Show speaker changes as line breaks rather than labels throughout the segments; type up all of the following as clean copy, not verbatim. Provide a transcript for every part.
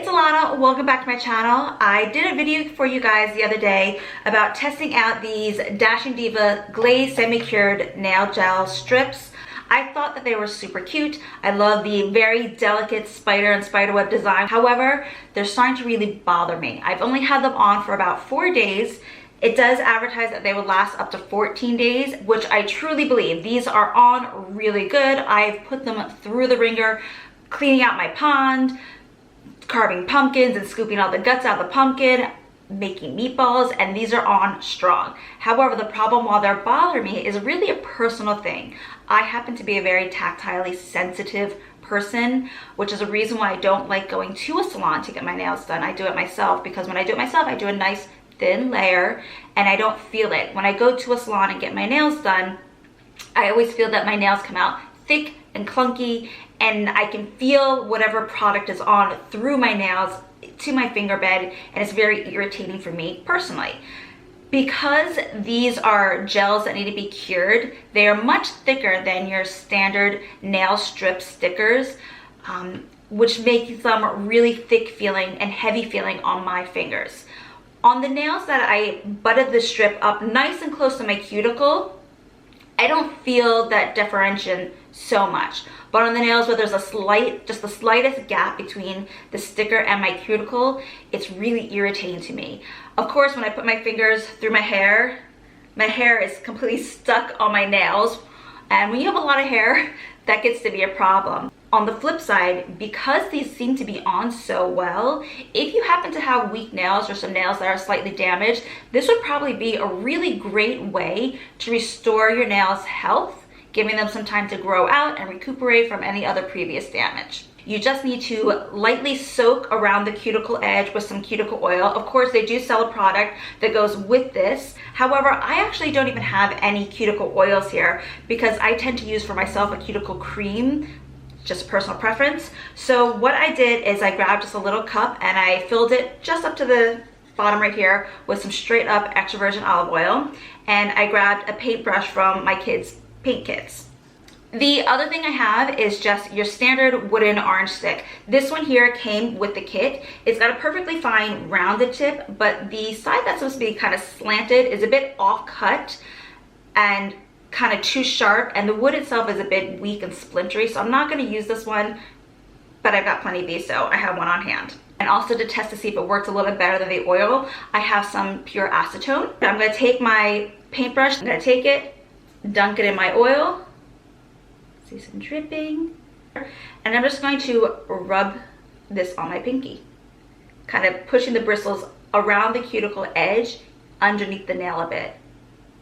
it's Alana. Welcome back to my channel. I did a video for you guys the other day about testing out these Dashing Diva glazed semi-cured nail gel strips. I thought that they were super cute. I love the very delicate spider and spiderweb design. However, they're starting to really bother me. I've only had them on for about 4 days. It does advertise that they would last up to 14 days, which I truly believe. These are on really good. I've put them through the ringer, cleaning out my pond, carving pumpkins and scooping all the guts out of the pumpkin, making meatballs, and these are on strong. However, the problem while they're bothering me is really a personal thing. I happen to be a very tactilely sensitive person, which is a reason why I don't like going to a salon to get my nails done. I do it myself because when I do it myself, I do a nice thin layer and I don't feel it. When I go to a salon and get my nails done, I always feel that my nails come out thick and clunky, and I can feel whatever product is on through my nails to my finger bed, and it's very irritating for me personally. Because these are gels that need to be cured, they are much thicker than your standard nail strip stickers, which makes them really thick feeling and heavy feeling on my fingers. On the nails that I butted the strip up nice and close to my cuticle, I don't feel that differentiation so much. But on the nails where there's just the slightest gap between the sticker and my cuticle, it's really irritating to me. Of course, when I put my fingers through my hair is completely stuck on my nails. And when you have a lot of hair, that gets to be a problem. On the flip side, because these seem to be on so well, if you happen to have weak nails or some nails that are slightly damaged, this would probably be a really great way to restore your nails' health, giving them some time to grow out and recuperate from any other previous damage. You just need to lightly soak around the cuticle edge with some cuticle oil. Of course, they do sell a product that goes with this. However, I actually don't even have any cuticle oils here because I tend to use for myself a cuticle cream, just personal preference. So what I did is I grabbed just a little cup and I filled it just up to the bottom right here with some straight up extra virgin olive oil. And I grabbed a paintbrush from my kids' paint kits. The other thing I have is just your standard wooden orange stick. This one here came with the kit. It's got a perfectly fine rounded tip, but the side that's supposed to be kind of slanted is a bit off cut and kind of too sharp, and the wood itself is a bit weak and splintery, so I'm not going to use this one, but I've got plenty of these, so I have one on hand. And also to test to see if it works a little bit better than the oil, I have some pure acetone. I'm going to take my paintbrush, I'm going to take it, dunk it in my oil, see some dripping, and I'm just going to rub this on my pinky, kind of pushing the bristles around the cuticle edge underneath the nail a bit,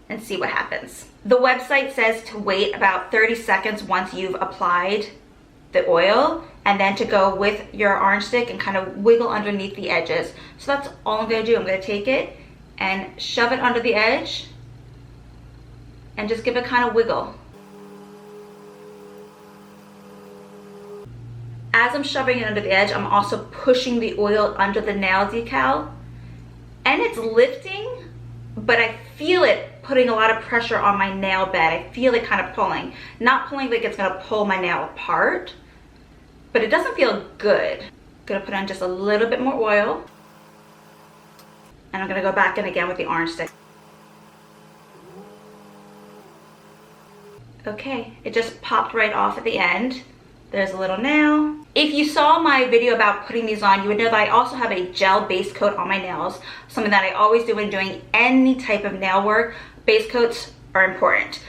and see what happens. The website says to wait about 30 seconds once you've applied the oil, and then to go with your orange stick and kind of wiggle underneath the edges. So that's all I'm going to do. I'm going to take it and shove it under the edge and just give it kind of wiggle. As I'm shoving it under the edge, I'm also pushing the oil under the nail decal, and it's lifting, but I feel it putting a lot of pressure on my nail bed. I feel it kind of pulling. Not pulling like it's gonna pull my nail apart, but it doesn't feel good. I'm gonna put on just a little bit more oil, and I'm gonna go back in again with the orange stick. Okay, it just popped right off at the end. There's a little nail. If you saw my video about putting these on, you would know that I also have a gel base coat on my nails, something that I always do when doing any type of nail work. Base coats are important,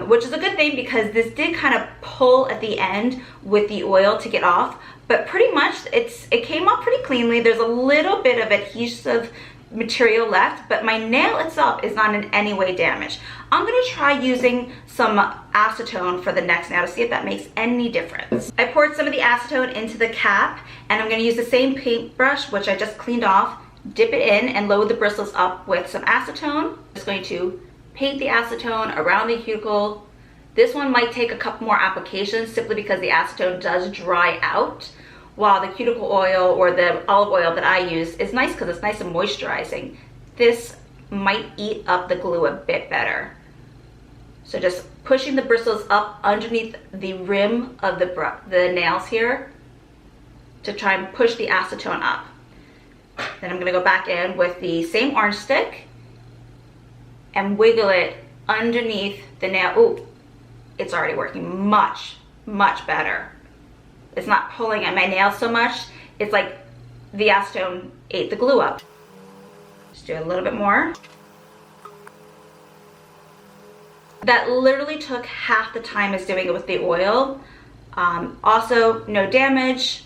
which is a good thing because this did kind of pull at the end with the oil to get off, but pretty much it came off pretty cleanly. There's a little bit of adhesive material left, but my nail itself is not in any way damaged. I'm going to try using some acetone for the next nail to see if that makes any difference. I poured some of the acetone into the cap, and I'm going to use the same paintbrush, which I just cleaned off, dip it in and load the bristles up with some acetone. I'm just going to paint the acetone around the cuticle. This one might take a couple more applications simply because the acetone does dry out, while the cuticle oil or the olive oil that I use is nice because it's nice and moisturizing. This might eat up the glue a bit better. So just pushing the bristles up underneath the rim of the nails here to try and push the acetone up. Then I'm gonna go back in with the same orange stick and wiggle it underneath the nail. Ooh, it's already working much, much better. It's not pulling at my nails so much. It's like the acetone ate the glue up. Just do a little bit more. That literally took half the time as doing it with the oil. Also, no damage.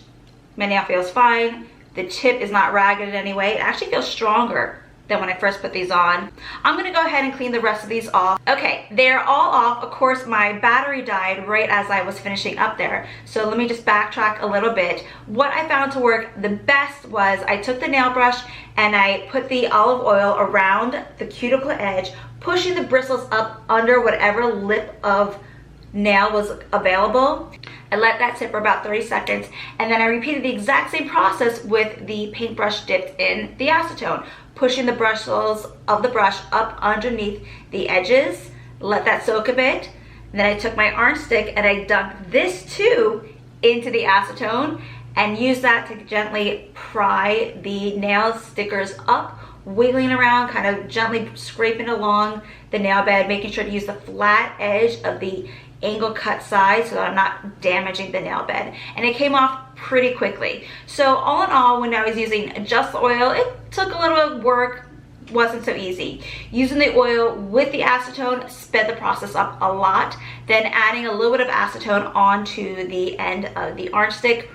My nail feels fine. The tip is not ragged in any way. It actually feels stronger than when I first put these on. I'm gonna go ahead and clean the rest of these off. Okay, they're all off. Of course, my battery died right as I was finishing up there. So let me just backtrack a little bit. What I found to work the best was I took the nail brush and I put the olive oil around the cuticle edge, pushing the bristles up under whatever lip of nail was available. I let that sit for about 30 seconds, and then I repeated the exact same process with the paintbrush dipped in the acetone, pushing the bristles of the brush up underneath the edges, let that soak a bit. Then I took my orange stick and I dunked this too into the acetone and used that to gently pry the nail stickers up, wiggling around, kind of gently scraping along the nail bed, making sure to use the flat edge of the angle cut side so that I'm not damaging the nail bed. And it came off pretty quickly. So all in all, when I was using just the oil, it took a little bit of work, wasn't so easy. Using the oil with the acetone sped the process up a lot. Then adding a little bit of acetone onto the end of the orange stick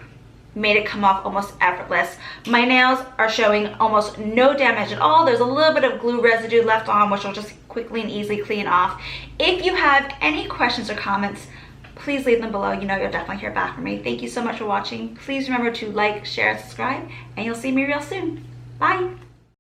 made it come off almost effortless. My nails are showing almost no damage at all. There's a little bit of glue residue left on, which will just quickly and easily clean off. If you have any questions or comments, please leave them below. You know you'll definitely hear back from me. Thank you so much for watching. Please remember to like, share, and subscribe, and you'll see me real soon. Bye.